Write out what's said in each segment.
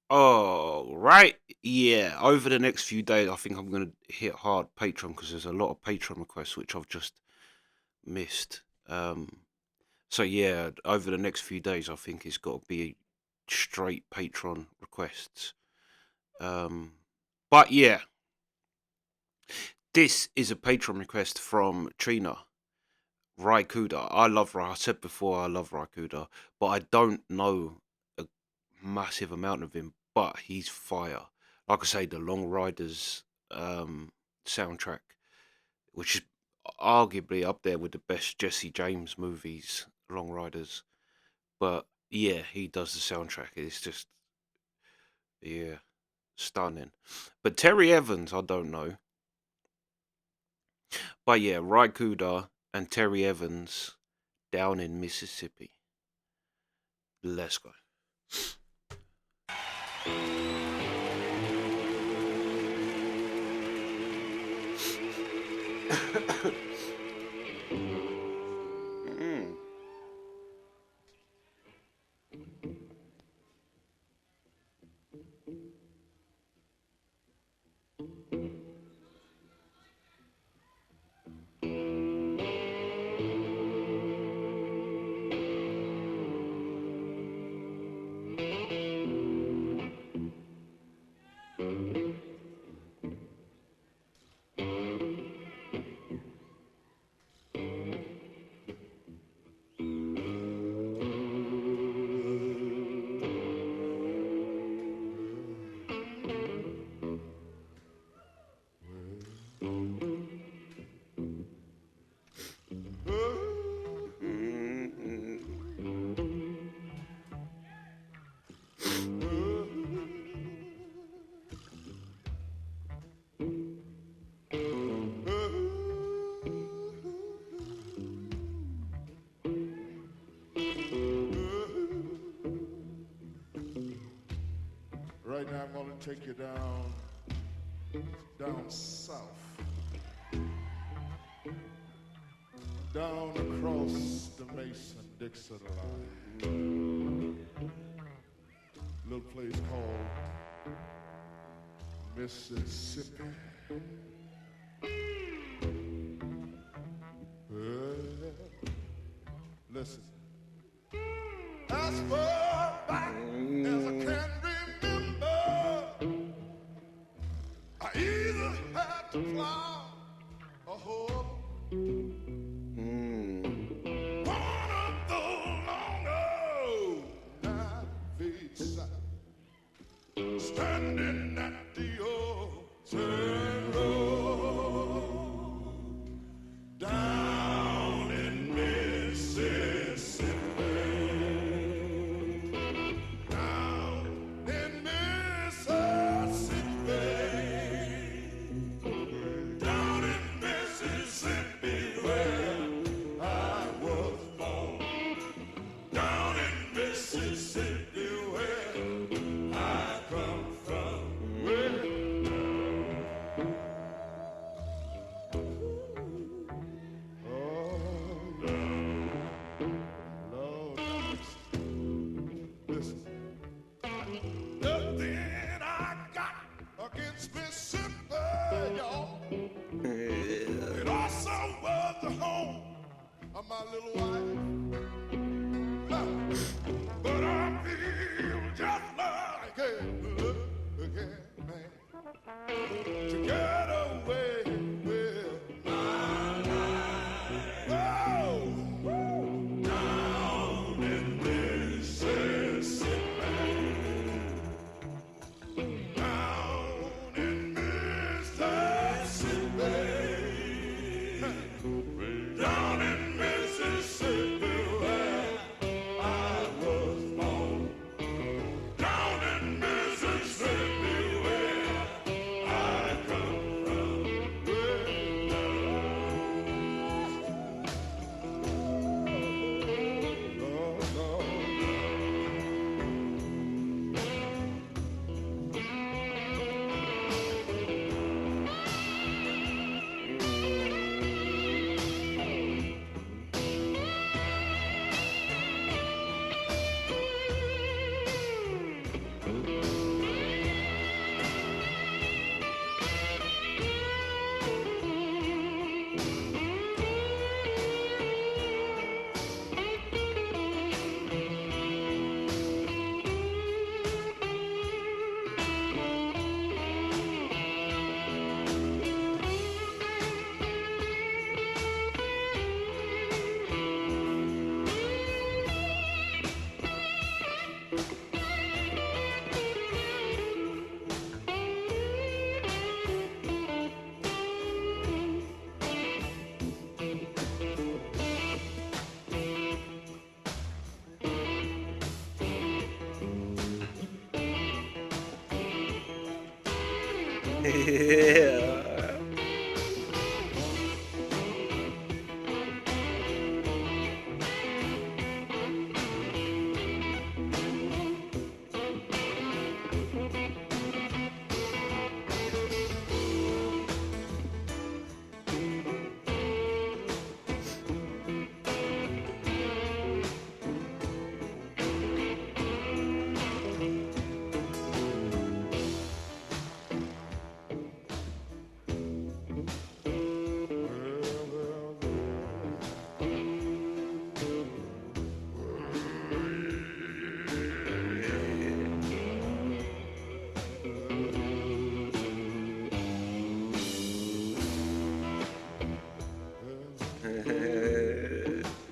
Oh, right. Yeah. Over the next few days, I think I'm gonna hit hard Patreon because there's a lot of Patreon requests which I've just missed. So yeah, over the next few days, I think it's got to be straight Patreon requests. Um, but yeah, this is a Patreon request from Trina. Cooder. I love I said before I love Cooder, but I don't know a massive amount of him. But he's fire. Like I say, the Long Riders soundtrack, which is arguably up there with the best Jesse James movies, Long Riders. But yeah, he does the soundtrack. It's just yeah, stunning. But Terry Evans, I don't know. But yeah, Cooder and Terry Evans down in Mississippi. Let's go. Mm. Right now I'm going to take you down south, down across the Mason-Dixon line. Little place called Mississippi. Listen. As far back as I can remember, I either had to plow a hole. One of those long old 9 feet side, standing at the old turn road, down in Mississippi. My little wife, but I feel just like a man to get away with my life. Oh, down in Mississippi, down in Mississippi, down in Mississippi, where I was born. Down in Mississippi, where I come Yeah.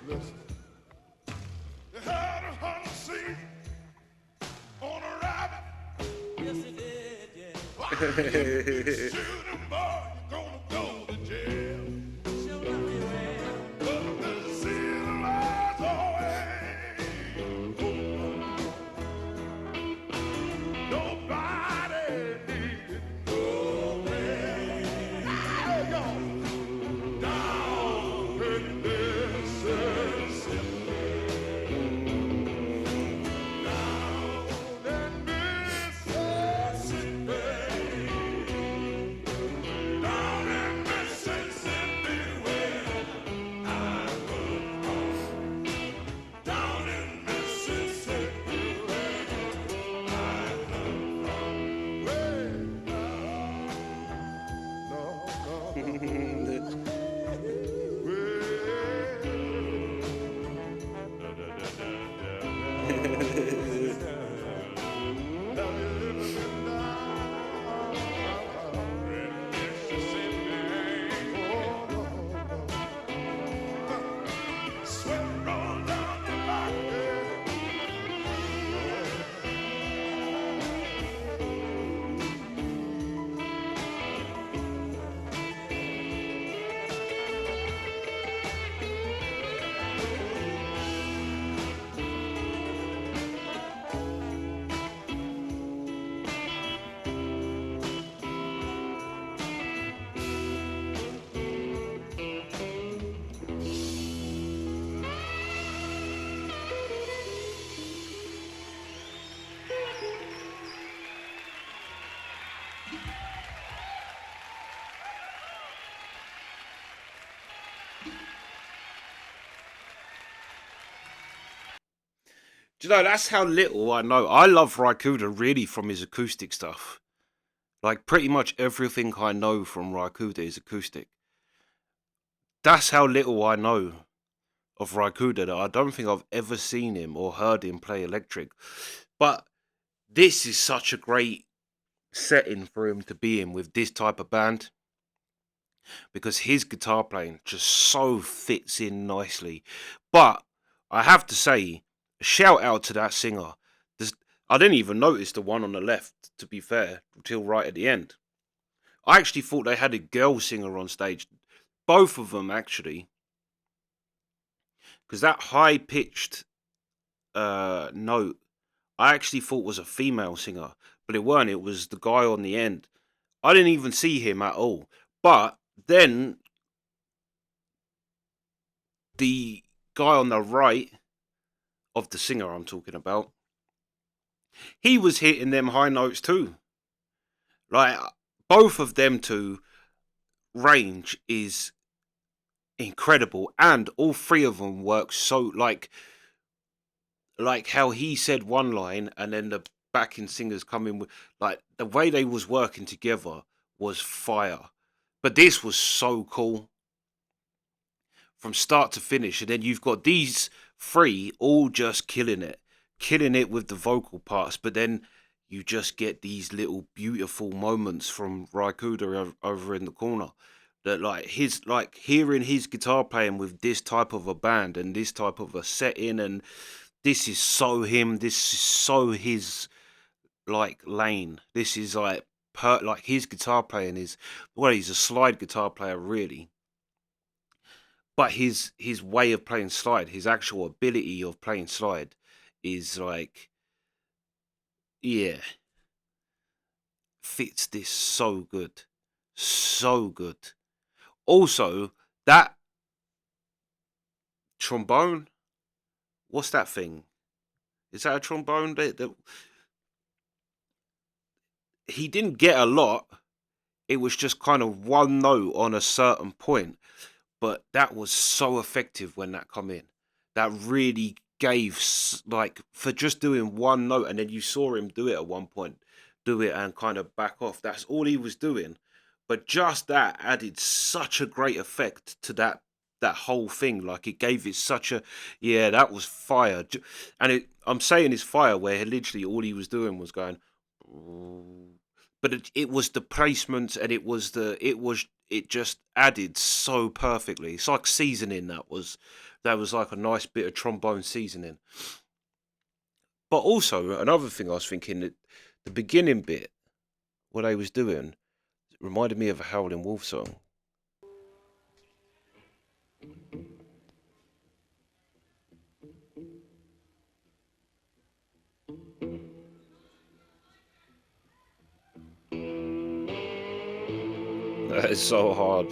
Listen. You had a hunting seat on a rabbit. Yes, it did, yeah. Why, if you shoot him, boy, you're gonna go to jail. Sure enough, you will. But the seal lies away. Nobody needed no man. Hey, y'all. Down in Mississippi. Do you know, that's how little I know. I love Raikuda really from his acoustic stuff. Like, pretty much everything I know from Raikuda is acoustic. That's how little I know of Raikuda that I don't think I've ever seen him or heard him play electric. But this is such a great setting for him to be in with this type of band because his guitar playing just so fits in nicely. But I have to say, shout out to that singer. I didn't even notice the one on the left, to be fair, until right at the end. I actually thought they had a girl singer on stage. Both of them, actually. Because that high pitched note, I actually thought was a female singer. But it weren't. It was the guy on the end. I didn't even see him at all. But then the guy on the right of the singer I'm talking about, he was hitting them high notes too. Like, both of them two range is incredible, and all three of them work so like how he said one line and then the backing singers come in with, like, the way they was working together was fire. But this was so cool from start to finish, and then you've got these three all just killing it with the vocal parts, but then you just get these little beautiful moments from Raikuda over in the corner that, like, his, like, hearing his guitar playing with this type of a band and this type of a setting, and this is so him, this is so his, like, lane. This is like like his guitar playing is, well, he's a slide guitar player really, but his way of playing slide, his actual ability of playing slide is like, yeah, fits this so good. So good. Also, that trombone, what's that thing? Is that a trombone? He didn't get a lot. It was just kind of one note on a certain point, but that was so effective when that come in. That really gave like for just doing one note, and then you saw him do it at one point, do it and kind of back off. That's all he was doing, but just that added such a great effect to that whole thing. Like it gave it such a yeah, that was fire. And I'm saying it's fire where literally all he was doing was going. But it was the placements and it just added so perfectly. It's like seasoning that was like a nice bit of trombone seasoning. But also another thing I was thinking that the beginning bit, what they was doing, reminded me of a Howlin' Wolf song. That is so hard.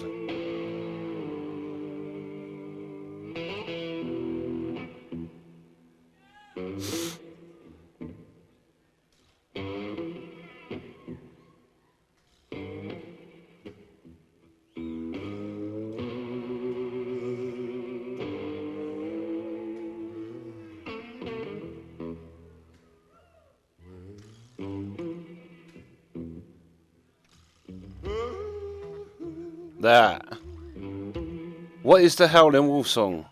That. What is the Howlin' Wolf song?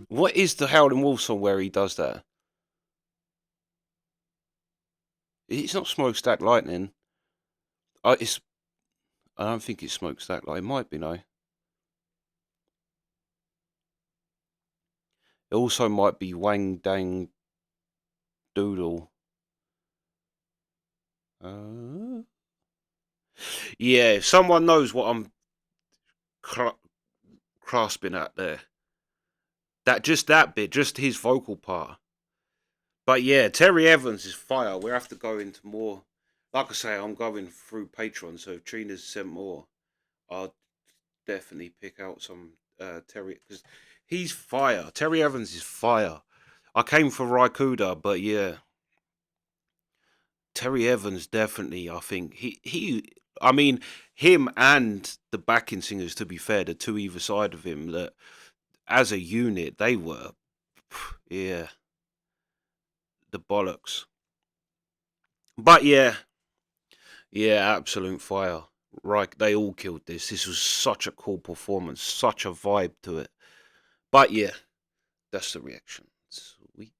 What is the Howlin' Wolf song where he does that? It's not Smokestack Lightning. I don't think it's Smokestack Lightning. It might be, no. It also might be Wang Dang Doodle. Yeah, if someone knows what I'm grasping at there, that bit, just his vocal part. But yeah, Terry Evans is fire. We have to go into more. Like I say, I'm going through Patreon, so if Trina's sent more, I'll definitely pick out some Terry because he's fire. Terry Evans is fire. I came for Cooder, but yeah, Terry Evans definitely. I think I mean him and the backing singers. To be fair, the two either side of him, that as a unit they were, yeah, the bollocks. But yeah, yeah, absolute fire. Right, they all killed this. This was such a cool performance, such a vibe to it. But yeah, that's the reaction. Sweet.